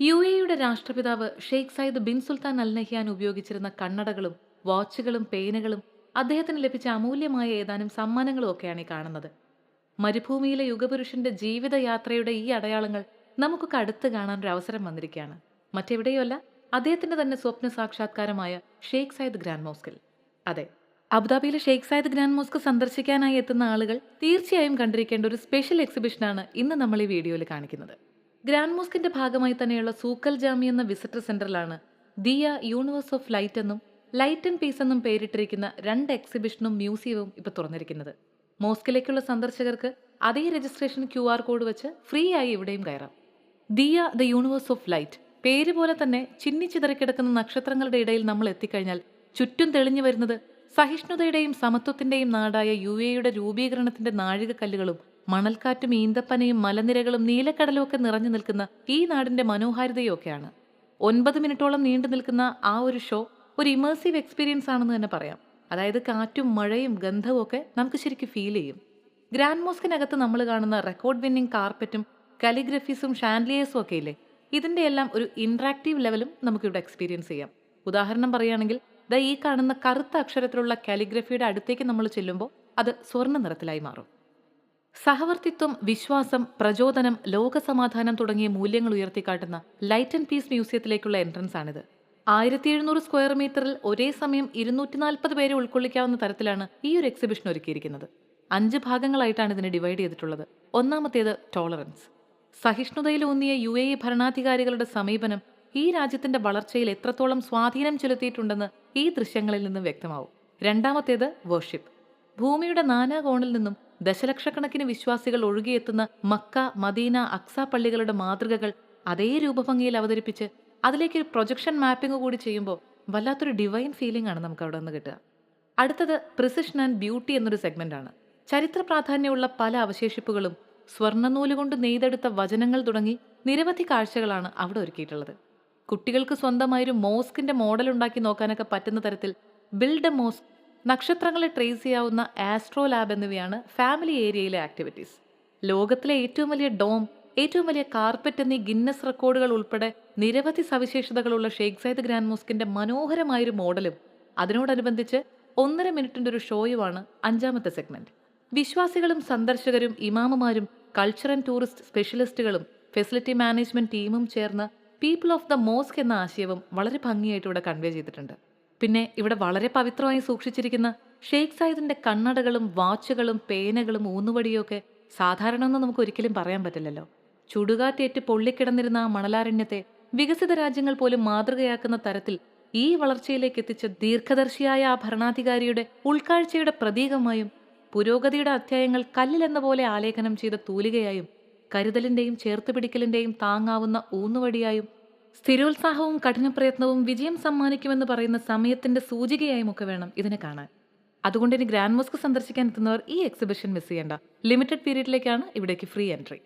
യുഎഇയുടെ രാഷ്ട്രപിതാവ് Sheikh Zayed bin Sultan Al Nahyan ഉപയോഗിച്ചിരുന്ന കണ്ണടകളും വാച്ചുകളും പേനകളും അദ്ദേഹത്തിന് ലഭിച്ച അമൂല്യമായ ഏതാനും സമ്മാനങ്ങളും ഒക്കെയാണ് ഈ കാണുന്നത്. മരുഭൂമിയിലെ യുഗപുരുഷന്റെ ജീവിതയാത്രയുടെ ഈ അടയാളങ്ങൾ നമുക്കൊക്കെ അടുത്ത് കാണാൻ ഒരു അവസരം വന്നിരിക്കുകയാണ്. മറ്റെവിടെയുമല്ല, അദ്ദേഹത്തിന്റെ തന്നെ സ്വപ്ന സാക്ഷാത്കാരമായ ഷെയ്ഖ് സയ്യിദ് ഗ്രാൻഡ് മോസ്കിൽ. അതെ, അബുദാബിയിലെ ഷെയ്ഖ് സയ്യിദ് ഗ്രാൻഡ് മോസ്ക് സന്ദർശിക്കാനായി എത്തുന്ന ആളുകൾ തീർച്ചയായും കണ്ടിരിക്കേണ്ട ഒരു സ്പെഷ്യൽ എക്സിബിഷനാണ് ഇന്ന് നമ്മൾ ഈ വീഡിയോയിൽ കാണിക്കുന്നത്. ഗ്രാൻഡ് മോസ്കിന്റെ ഭാഗമായി തന്നെയുള്ള സൂക്കൽ ജാമി എന്ന വിസിറ്റർ സെന്ററിലാണ് ദിയ യൂണിവേഴ്സ് ഓഫ് ലൈറ്റ് എന്നും ലൈറ്റ് ആൻഡ് പീസ് എന്നും പേരിട്ടിരിക്കുന്ന 2 എക്സിബിഷനും മ്യൂസിയവും ഇപ്പോൾ തുറന്നിരിക്കുന്നത്. മോസ്കിലേക്കുള്ള സന്ദർശകർക്ക് അതേ രജിസ്ട്രേഷൻ QR കോഡ് വെച്ച് ഫ്രീ ആയി ഇവിടെയും കയറാം. Diya the universe of light, പേര് പോലെ തന്നെ ചിന്നിച്ചിതറിക്കിടക്കുന്ന നക്ഷത്രങ്ങളുടെ ഇടയിൽ നമ്മൾ എത്തിക്കഴിഞ്ഞാൽ ചുറ്റും തെളിഞ്ഞു വരുന്നത് സഹിഷ്ണുതയുടെയും സമത്വത്തിന്റെയും നാടായ യുഎഇയുടെ രൂപീകരണത്തിന്റെ നാഴികക്കല്ലുകളും മണൽക്കാറ്റും ഈന്തപ്പനയും മലനിരകളും നീലക്കടലും ഒക്കെ നിറഞ്ഞു നിൽക്കുന്ന ഈ നാടിന്റെ മനോഹാരിതയും ഒക്കെയാണ്. 9 മിനിറ്റോളം നീണ്ടു നിൽക്കുന്ന ആ ഒരു ഷോ ഒരു ഇമേഴ്സീവ് എക്സ്പീരിയൻസ് ആണെന്ന് തന്നെ പറയാം. അതായത് കാറ്റും മഴയും ഗന്ധവും ഒക്കെ നമുക്ക് ശരിക്കും ഫീൽ ചെയ്യും. ഗ്രാൻഡ് മോസ്കിനകത്ത് നമ്മൾ കാണുന്ന റെക്കോർഡ് വിന്നിംഗ് കാർപ്പറ്റും കാലിഗ്രഫീസും ഷാൻഡ്ലിയേഴ്സും ഒക്കെ ഇല്ലേ, ഇതിന്റെ എല്ലാം ഒരു ഇന്ററാക്റ്റീവ് ലെവലും നമുക്കിവിടെ എക്സ്പീരിയൻസ് ചെയ്യാം. ഉദാഹരണം പറയുകയാണെങ്കിൽ ഈ കാണുന്ന കറുത്ത അക്ഷരത്തിലുള്ള കാലിഗ്രഫിയുടെ അടുത്തേക്ക് നമ്മൾ ചെല്ലുമ്പോൾ അത് സ്വർണ്ണ നിറത്തിലായി മാറും. സഹവർത്തിത്വം, വിശ്വാസം, പ്രചോദനം, ലോകസമാധാനം തുടങ്ങിയ മൂല്യങ്ങൾ ഉയർത്തിക്കാട്ടുന്ന ലൈറ്റ് ആൻഡ് പീസ് മ്യൂസിയത്തിലേക്കുള്ള എൻട്രൻസ് ആണിത്. 1700 സ്ക്വയർ മീറ്ററിൽ ഒരേ സമയം 240 പേരെ ഉൾക്കൊള്ളിക്കാവുന്ന തരത്തിലാണ് ഈ ഒരു എക്സിബിഷൻ ഒരുക്കിയിരിക്കുന്നത്. 5 ഭാഗങ്ങളായിട്ടാണ് ഇതിനെ ഡിവൈഡ് ചെയ്തിട്ടുള്ളത്. ഒന്നാമത്തേത് ടോളറൻസ്. സഹിഷ്ണുതയിലൂന്നിയ UAE ഭരണാധികാരികളുടെ സമീപനം ഈ രാജ്യത്തിന്റെ വളർച്ചയിൽ എത്രത്തോളം സ്വാധീനം ചെലുത്തിയിട്ടുണ്ടെന്ന് ഈ ദൃശ്യങ്ങളിൽ നിന്നും വ്യക്തമാവും. രണ്ടാമത്തേത് വർഷിപ്പ്. ഭൂമിയുടെ നാനാകോണിൽ നിന്നും ദശലക്ഷക്കണക്കിന് വിശ്വാസികൾ ഒഴുകിയെത്തുന്ന മക്ക, മദീന, അക്സ പള്ളികളുടെ മാതൃകകൾ അതേ രൂപഭംഗിയിൽ അവതരിപ്പിച്ച് അതിലേക്കൊരു പ്രൊജക്ഷൻ മാപ്പിംഗ് കൂടി ചെയ്യുമ്പോൾ വല്ലാത്തൊരു ഡിവൈൻ ഫീലിംഗ് ആണ് നമുക്ക് അവിടെ നിന്ന് കിട്ടുക. അടുത്തത് പ്രിസിഷൻ ആൻഡ് ബ്യൂട്ടി എന്നൊരു സെഗ്മെന്റ് ആണ്. ചരിത്ര പ്രാധാന്യമുള്ള പല അവശേഷിപ്പുകളും സ്വർണ്ണനൂലുകൊണ്ട് നെയ്തെടുത്ത വചനങ്ങൾ തുടങ്ങി നിരവധി കാഴ്ചകളാണ് അവിടെ ഒരുക്കിയിട്ടുള്ളത്. കുട്ടികൾക്ക് സ്വന്തമായൊരു മോസ്കിന്റെ മോഡൽ ഉണ്ടാക്കി നോക്കാനൊക്കെ പറ്റുന്ന തരത്തിൽ ബിൽഡ് എ മോസ്ക്, നക്ഷത്രങ്ങളെ ട്രേസ് ചെയ്യാവുന്ന ആസ്ട്രോ ലാബ് എന്നിവയാണ് ഫാമിലി ഏരിയയിലെ ആക്ടിവിറ്റീസ്. ലോകത്തിലെ ഏറ്റവും വലിയ ഡോം, ഏറ്റവും വലിയ കാർപ്പറ്റ് എന്നീ ഗിന്നസ് റെക്കോർഡുകൾ ഉൾപ്പെടെ നിരവധി സവിശേഷതകളുള്ള ഷെയ്ഖ് സയ്യിദ് ഗ്രാൻഡ് മോസ്കിന്റെ മനോഹരമായൊരു മോഡലും അതിനോടനുബന്ധിച്ച് 1.5 മിനിറ്റിന്റെ ഒരു ഷോയുമാണ് 5ാമത്തെ സെഗ്മെന്റ്. വിശ്വാസികളും സന്ദർശകരും ഇമാമുമാരും കൾച്ചർ ആൻഡ് ടൂറിസ്റ്റ് സ്പെഷ്യലിസ്റ്റുകളും ഫെസിലിറ്റി മാനേജ്മെന്റ് ടീമും ചേർന്ന് പീപ്പിൾ ഓഫ് ദ മോസ്ക് എന്ന ആശയവും വളരെ ഭംഗിയായിട്ട് ഇവിടെ കൺവേ ചെയ്തിട്ടുണ്ട്. പിന്നെ ഇവിടെ വളരെ പവിത്രമായി സൂക്ഷിച്ചിരിക്കുന്ന ഷെയ്ഖ് സയ്യിദിന്റെ കണ്ണടകളും വാച്ചുകളും പേനകളും ഊന്നുവടിയൊക്കെ സാധാരണ ഒന്നും നമുക്ക് ഒരിക്കലും പറയാൻ പറ്റില്ലല്ലോ. ചുടുകാറ്റേറ്റ് പൊള്ളിക്കിടന്നിരുന്ന ആ മണലാരണ്യത്തെ വികസിത രാജ്യങ്ങൾ പോലും മാതൃകയാക്കുന്ന തരത്തിൽ ഈ വളർച്ചയിലേക്ക് എത്തിച്ച ദീർഘദർശിയായ ആ ഭരണാധികാരിയുടെ ഉൾക്കാഴ്ചയുടെ പ്രതീകമായും പുരോഗതിയുടെ അധ്യായങ്ങൾ കല്ലിലെന്ന പോലെ ആലേഖനം ചെയ്ത തൂലികയായും കരുതലിന്റെയും ചേർത്തുപിടിക്കലിന്റെയും താങ്ങാവുന്ന ഊന്നുവടിയായും സ്ഥിരോത്സാഹവും കഠിനപ്രയത്നവും വിജയം സമ്മാനിക്കുമെന്ന് പറയുന്ന സമയത്തിന്റെ സൂചികയായും ഒക്കെ വേണം ഇതിനെ കാണാൻ. അതുകൊണ്ട് ഇനി ഗ്രാൻഡ് മോസ്ക് സന്ദർശിക്കാൻ എത്തുന്നവർ ഈ എക്സിബിഷൻ മിസ് ചെയ്യേണ്ട. ലിമിറ്റഡ് പീരീഡിലേക്കാണ് ഇവിടേക്ക് ഫ്രീ എൻട്രി.